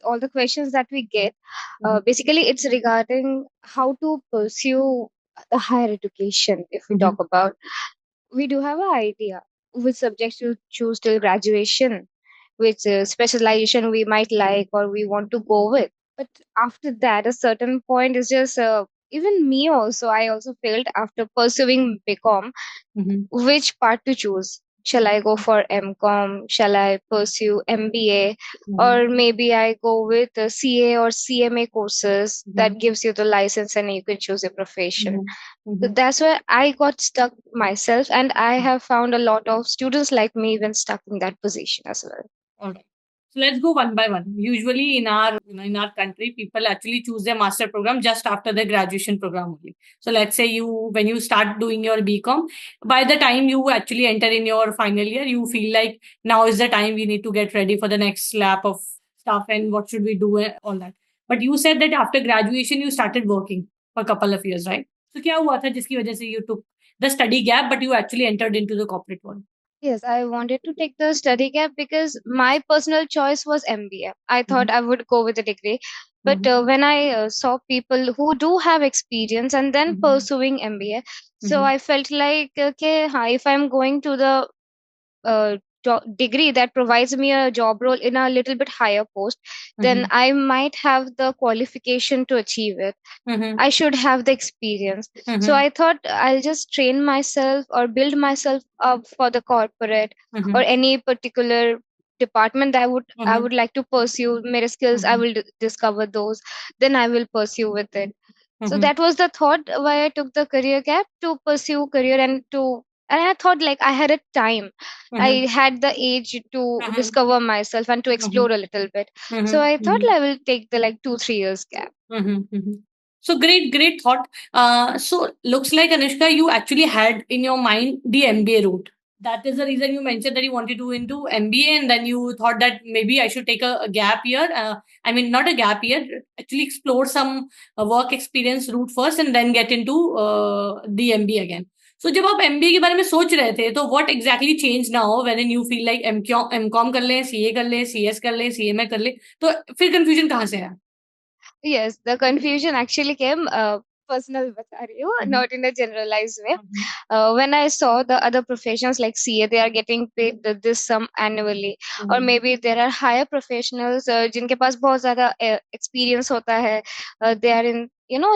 all the questions that we get, basically it's regarding how to pursue the higher education. If we talk about, we do have an idea which subjects to choose till graduation, which specialization we might like or we want to go with. But after that, a certain point is just even me also. I also failed after pursuing BCom which part to choose. Shall I go for MCom? Shall I pursue MBA? Or maybe I go with CA or CMA courses that gives you the license and you can choose a profession. So that's where I got stuck myself, and I have found a lot of students like me even stuck in that position as well. All right. So let's go one by one. Usually in our country, people actually choose their master program just after their graduation program only. So let's say when you start doing your BCom, by the time you actually enter in your final year, you feel like now is the time we need to get ready for the next lap of stuff and what should we do and all that. But you said that after graduation, you started working for a couple of years, right? So क्या हुआ था जिसकी वजह से you took the study gap, but you actually entered into the corporate world? Yes, I wanted to take the study gap because my personal choice was MBA. I thought I would go with a degree. But when I saw people who do have experience and then pursuing MBA, so I felt like, okay, if I'm going to the degree that provides me a job role in a little bit higher post, then I might have the qualification to achieve it. I should have the experience. So I thought I'll just train myself or build myself up for the corporate or any particular department that I would like to pursue. Mere skills, I will discover those. Then I will pursue with it. So that was the thought why I took the career gap to pursue career and I thought like I had a time. I had the age to discover myself and to explore a little bit. So I thought I will take the like 2-3 years gap. So great thought. So looks like Anushka, you actually had in your mind the MBA route. That is the reason you mentioned that you wanted to into MBA, and then you thought that maybe I should take a gap year. I mean, not a gap year, actually explore some work experience route first, and then get into the MBA again. So जब आप MBA के बारे में सोच रहे थे, तो what exactly changed now when you feel like MCom कर लें, CA कर लें, CS कर लें, CMA कर लें, तो फिर confusion कहाँ से आया? Yes, the confusion actually came personal, बता रही हूँ, not in a generalized way. When I saw the other professions like CA, they are getting paid this sum annually, or maybe there are higher professionals जिनके पास बहुत ज़्यादा experience होता है. They are in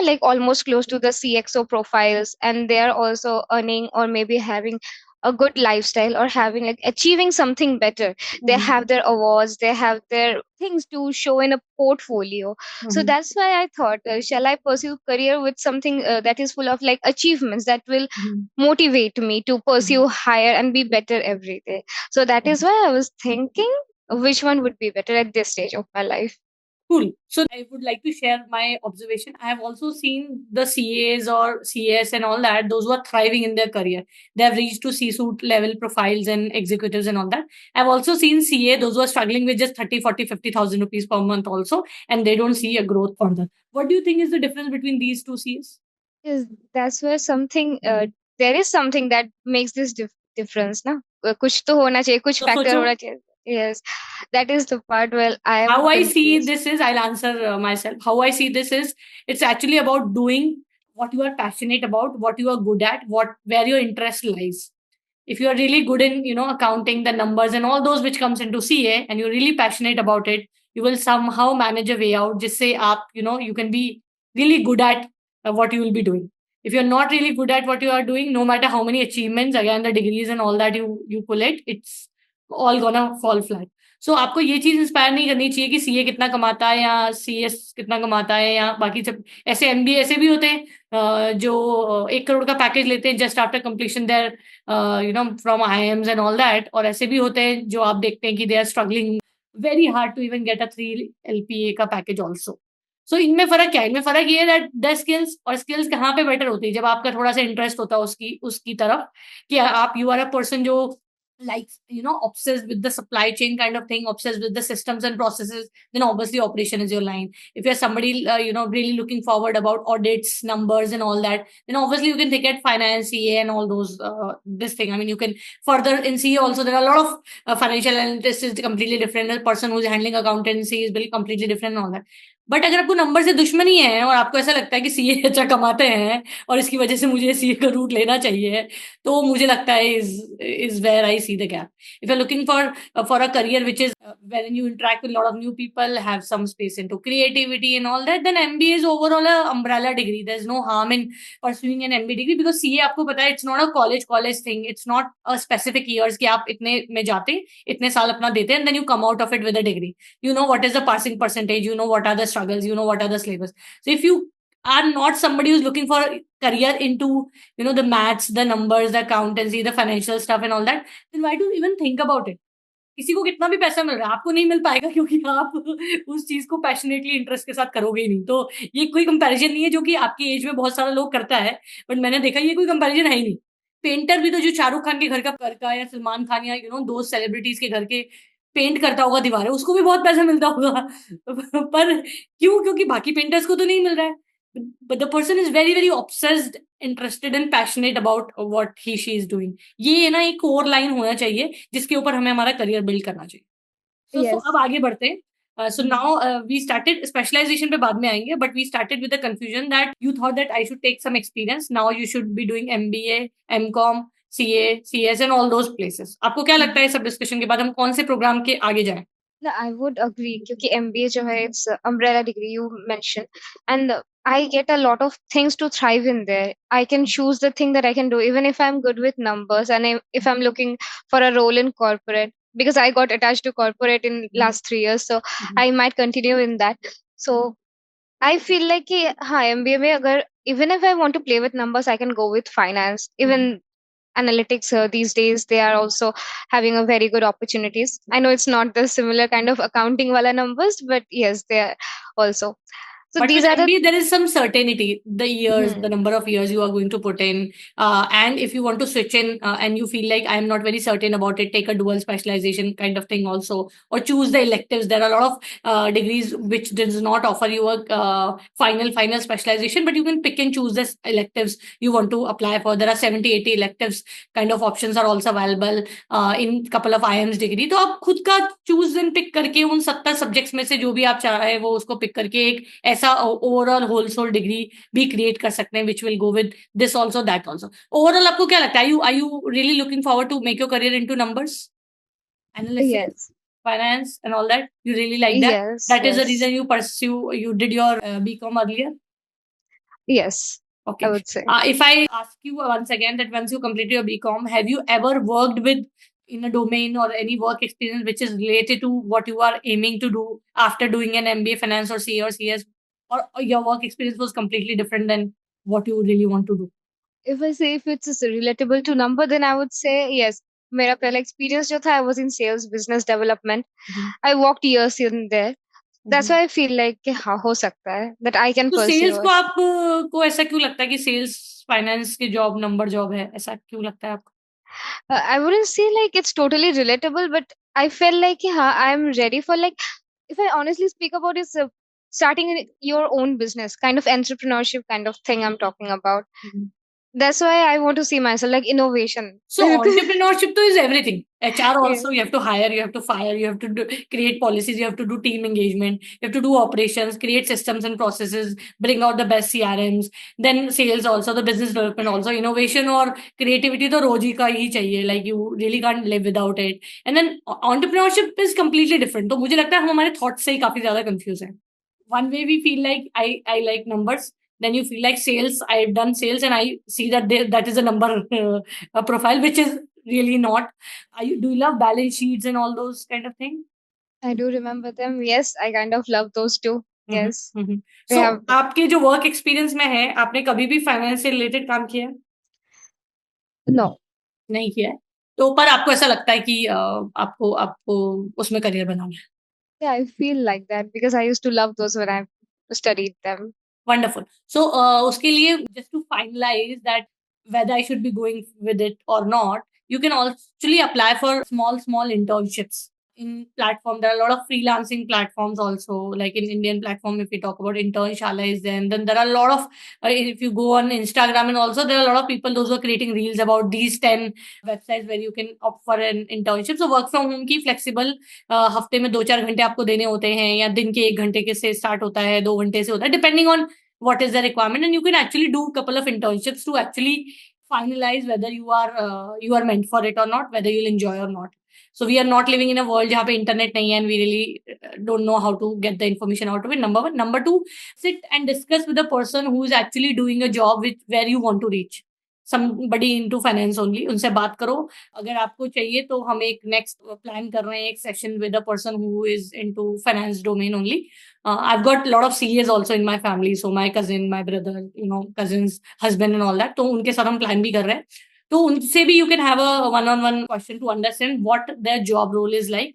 like almost close to the CXO profiles, and they are also earning or maybe having a good lifestyle or having like achieving something better. They have their awards, they have their things to show in a portfolio. So that's why I thought, shall I pursue career with something that is full of like achievements that will motivate me to pursue higher and be better every day. So that is why I was thinking which one would be better at this stage of my life. Cool. So I would like to share my observation. I have also seen the CAs or CS and all that, those who are thriving in their career. They have reached to C-suite level profiles and executives and all that. I've also seen CA, those who are struggling with just 30, 40, 50,000 rupees per month also, and they don't see a growth further. What do you think is the difference between these two CAs? Yes, that's where something there is something that makes this difference, na? कुछ तो होना चाहिए, कुछ तो factor सोचो, होना चाहिए. Yes, that is the part where I am how I see confused. this is, I'll answer myself. How I see this is, it's actually about doing what you are passionate about, what you are good at, where your interest lies. If you are really good in accounting, the numbers and all those which comes into CA, and you're really passionate about it, you will somehow manage a way out. Just say up, you can be really good at what you will be doing. If you're not really good at what you are doing, no matter how many achievements, again the degrees and all that you pull it's all gonna fall flat. सो आपको ये चीज inspire नहीं करनी चाहिए कि CA कितना कमाता है या सीएस कितना कमाता है या बाकी सब. ऐसे एमबीए ऐसे भी होते हैं जो 1 करोड़ का पैकेज लेते हैं just after completion there from IIMs and all that. और ऐसे भी होते हैं जो आप देखते हैं कि they are struggling very hard to even get a 3 LPA का पैकेज ऑल्सो. सो इनमें फर्क क्या है? इनमें फर्क ये है दैट द स्किल्स, और स्किल्स कहाँ पे बेटर होती है जब आपका थोड़ा सा इंटरेस्ट होता है उसकी तरफ, कि आप यू आर अ पर्सन जो like, obsessed with the supply chain kind of thing, obsessed with the systems and processes, then obviously operation is your line. If you're somebody really looking forward about audits, numbers and all that, then obviously you can take at finance, CA and all those this thing. I mean, you can further in CA also, there are a lot of financial analyst is completely different, the person who's handling accountancy is very completely different and all that. But अगर आपको number से दुश्मनी है और आपको ऐसा लगता है कि सीए अच्छा कमाते हैं और इसकी वजह से मुझे सीए का रूट लेना चाहिए, तो मुझे लगता है is where I see the gap. If you're looking for a career which is wherein you interact with a lot of new people, have some space into creativity and all that, then MBA is overall a umbrella degree. There's no harm in pursuing an MBA degree because CA आपको पता है it's not a college thing. It's not a specific years कि आप इतने में जाते, इतने साल अपना देते, and then you come out of it with a degree. You know what is the passing percentage. You know what are the struggles. You know what are the syllabus. So if you are not somebody who's looking for a career into the maths, the numbers, the accountancy, the financial stuff and all that, then why do you even think about it? किसी को कितना भी पैसा मिल रहा है, आपको नहीं मिल पाएगा क्योंकि आप उस चीज को पैशनेटली इंटरेस्ट के साथ करोगे ही नहीं. तो ये कोई कंपैरिजन नहीं है जो कि आपकी एज में बहुत सारा लोग करता है, बट मैंने देखा ये कोई कंपैरिजन है ही नहीं. पेंटर भी तो जो शाहरुख खान के घर का या सलमान खान या दो सेलिब्रिटीज के घर के पेंट करता होगा दीवारें, उसको भी बहुत पैसा मिलता होगा. पर क्यों? क्योंकि बाकी पेंटर्स को तो नहीं मिल रहा है. But the person is very very obsessed, interested and passionate about what she is doing. ये ना एक कोर लाइन होना चाहिए जिसके ऊपर हमें हमारा करियर बिल्ड करना चाहिए. So Yes. अब आगे बढ़ते हैं. So now we started specialization पे बाद में आएंगे, but we started with the confusion that you thought that I should take some experience. Now you should be doing MBA, MCOM, CA, CS and all those places. आपको क्या लगता है इस सब डिस्कशन के बाद हम कौन से प्रोग्राम के आगे जाएं? No, I would agree क्योंकि MBA जो है it's umbrella degree you mentioned, and I get a lot of things to thrive in there. I can choose the thing that I can do even if I'm good with numbers, and if I'm looking for a role in corporate, because I got attached to corporate in last 3 years, so I might continue in that. So I feel like कि हाँ MBA में अगर even if I want to play with numbers, I can go with finance. Even analytics these days they are also having a very good opportunities. I know it's not the similar kind of accounting wala numbers, but yes, they are also. So But these with are the MBA, there is some certainty, the years, the hmm, number of years you are going to put in. And if you want to switch in and you feel like I'm not very certain about it, take a dual specialization kind of thing also, or choose the electives. There are a lot of degrees which does not offer you a final specialization, but you can pick and choose the electives you want to apply for. There are 70, 80 electives kind of options are also available in couple of IIMs degree. तो आप खुद का choose and pick करके उन 70 subjects में से जो भी आप चाहे वो उसको पिक करके एक ऐसा ओवरऑल होलसोल डिग्री भी क्रिएट कर सकते हैं which will go with this also that also. Overall आपको क्या लगता है? Are you really looking forward to make your career into numbers, analysis, yes, finance and all that? You really like that? yes, That is the yes, reason you did your BCom earlier? yes, I Okay. would say. If I ask you once again that once you completed your BCom, have you ever worked with in a domain or any work experience which is related to what you are aiming to do after doing an MBA finance or CA or CS, or your work experience was completely different than what you really want to do? If I say if it's relatable to number, then I would say yes. मेरा पहला experience जो था I was in sales business development. Mhm. I worked years in there. That's Mhm. why I feel like कि हाँ हो सकता है that I can तो सेल्स pursue को it. आप को ऐसा क्यों लगता है कि सेल्स फाइनेंस की जॉब नंबर जॉब है, ऐसा क्यों लगता है आपको? I wouldn't say like it's totally relatable, but I felt like yeah, I'm ready for like if I honestly speak about is starting your own business, kind of entrepreneurship kind of thing I'm talking about. Mhm. That's why I want to see myself like innovation. So entrepreneurship is everything. HR Yeah, also, you have to hire, you have to fire, you have to create policies, you have to do team engagement, you have to do operations, create systems and processes, bring out the best CRMs. Then sales also, the business development also, innovation or creativity तो रोज ही का ही चाहिए. Like you really can't live without it. And then entrepreneurship is completely different. तो मुझे लगता है हम हमारे thoughts से ही काफी ज्यादा confused हैं. One way we feel like I like numbers, then you feel like sales, I've done sales and I see that that is a number profile which is really not. Do you love balance sheets and all those kind of things? I do remember them. Yes, I kind of love those too. Yes, they so have. आपके जो work experience में है, आपने कभी भी finance से related काम किया है? No, नहीं किया है. तो पर आपको ऐसा लगता है कि आपको आपको उसमें करियर बनाना है. yeah, I feel like that because I used to love those when I studied them. Wonderful. So, उसके लिए just to finalize that whether I should be going with it or not, you can actually apply for small internships in platform. There are a lot of freelancing platforms also, like in Indian platform. If we talk about Internshala is then there are a lot of if you go on Instagram, and also there are a lot of people those who are creating reels about these 10 websites where you can opt for an internship. So work from home की flexible हफ्ते में 2-4 घंटे आपको देने होते हैं, या दिन के 1 घंटे के से स्टार्ट होता है, 2 घंटे से होता है, depending on what is the requirement, and you can actually do a couple of internships to actually finalize whether you are meant for it or not, whether you'll enjoy or not. So we are not living in a world जहाँ पे internet नहीं है, and we really don't know how to get the information out of it. Number one. Number two, sit and discuss with the person who is actually doing a job with where you want to reach. Somebody into finance only, उनसे बात करो. अगर आपको चाहिए तो हम एक next plan कर रहे हैं, एक session with a person who is into finance domain only. I've got a lot of CAs also in my family, so my cousin, my brother, cousins, husband and all that. तो उनके साथ हम plan भी कर रहे हैं. तो उनसे भी you can have a one-on-one question to understand what their job role is like,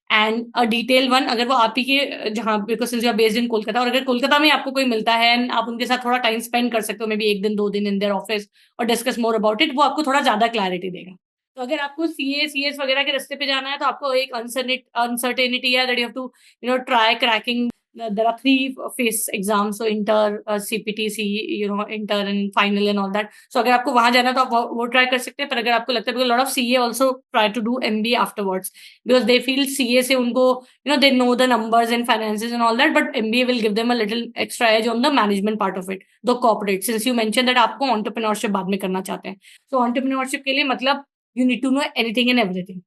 and a detailed one अगर वो आप ही के जहाँ, because since you are based in Kolkata, और अगर कोलकाता में आपको कोई मिलता है and आप उनके साथ थोड़ा टाइम स्पेंड कर सकते हो, मे बी 1 दिन 2 दिन इन देयर ऑफिस, और डिस्कस मोर अबाउट इट, वो आपको थोड़ा ज्यादा क्लैरिटी देगा. तो अगर आपको CAs वगैरह के रास्ते पे जाना है, तो आपको एक अनसर्टेनिटी है that you have to try cracking. There are 3 phase exams, so inter, CPTC, inter and final and all that. So अगर आपको वहां जाना है तो आप वो try कर सकते हैं. पर अगर आपको लगता है, because a lot of CA also try to do MBA afterwards, because they feel CA से उनको they know the numbers and finances and all that, but MBA will give them a little extra edge on the management part of it, the corporate. Since you mentioned that आपको entrepreneurship बाद में करना चाहते हैं, so entrepreneurship के लिए मतलब you need to know anything and everything,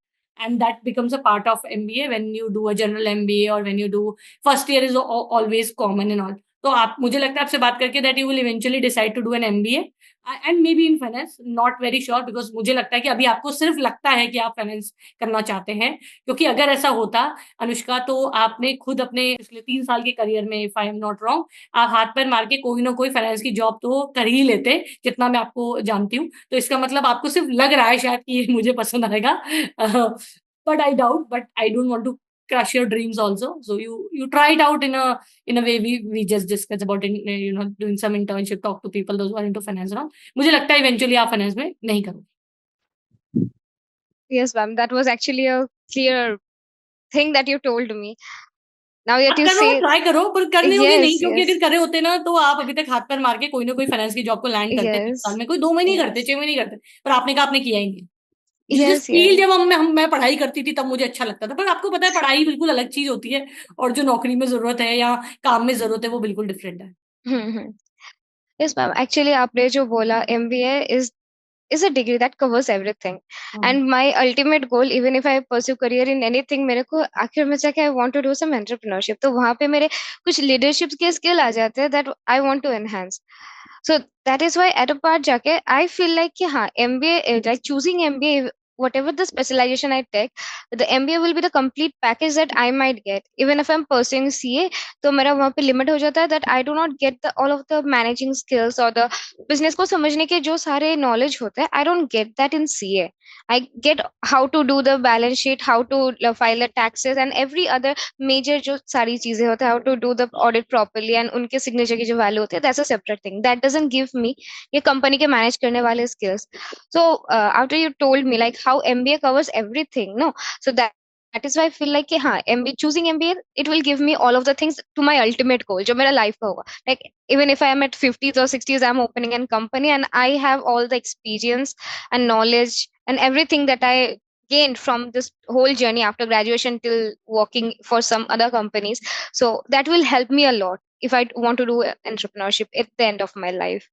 and that becomes a part of MBA when you do a general MBA, or when you do first year is always common and all. तो आप, मुझे लगता है आपसे बात करके that you will eventually decide to do an MBA and maybe in finance, not very sure, because मुझे लगता है कि अभी आपको सिर्फ लगता है कि आप फाइनेंस करना चाहते हैं, क्योंकि अगर ऐसा होता अनुष्का, तो आपने खुद अपने पिछले 3 साल के करियर में, if I am not wrong, आप हाथ पैर मार के कोई ना कोई फाइनेंस की जॉब तो कर ही लेते, जितना मैं आपको जानती हूँ. तो इसका मतलब आपको सिर्फ लग रहा है शायद कि ये मुझे पसंद आएगा, but I doubt, but I don't want to crush your dreams also. So you try it out in a way. We just discussed about doing some internship, talk to people those who are into finance now. मुझे लगता है eventually आप finance में नहीं करोगे. Yes, ma'am. That was actually a clear thing that you told me. Now that आप you करो, say, try करो, पर करने होगे नहीं, yes, क्योंकि yes, अगर करे होते ना तो आप अभी तक हाथ पैर मार के कोई ना कोई फाइनेंस की जॉब को लैंड करते 3 साल yes, में. कोई 2 महीने ही करते, yes, 6 महीने ही करते, पर आपने कहा आपने किया ही नहीं. जिस yes, फील yes. जब मैं पढ़ाई करती थी तब मुझे अच्छा लगता था, पर आपको पता है पढ़ाई बिल्कुल अलग चीज होती है, और जो नौकरी में जरूरत है या काम में जरूरत है वो बिल्कुल डिफरेंट है. Hmm. Yes, ma'am. Actually, आपने जो बोला, MBA is a degree that covers everything. And my ultimate goal, even if I pursue career in anything, मेरे को आखिर में जाके I want to do some entrepreneurship. तो वहाँ पे मेरे कुछ leadership के skill आ जाते हैं that I want to enhance. So that is why at a part जाके I feel like कि हाँ, MBA, like choosing MBA, whatever the specialization I take, the MBA will be the complete package that I might get. Even if I'm pursuing CA, तो मेरा वहाँ पे limit हो जाता है that I do not get the all of the managing skills or the business को समझने के जो सारे knowledge होते हैं, I don't get that in CA. I get how to do the balance sheet, how to file the taxes and every other major जो सारी चीजें होते हैं, how to do the audit properly and उनके signature की जो value होती है, that's a separate thing. That doesn't give me ये company के manage करने वाले skills. So after you told me like how MBA covers everything, no, so that is why I feel like कि हाँ, MBA, choosing MBA, it will give me all of the things to my ultimate goal जो मेरा life का होगा. Like even if I am at 50s or 60s, I'm opening a company and I have all the experience and knowledge and everything that I gained from this whole journey after graduation till working for some other companies. So that will help me a lot if I want to do entrepreneurship at the end of my life.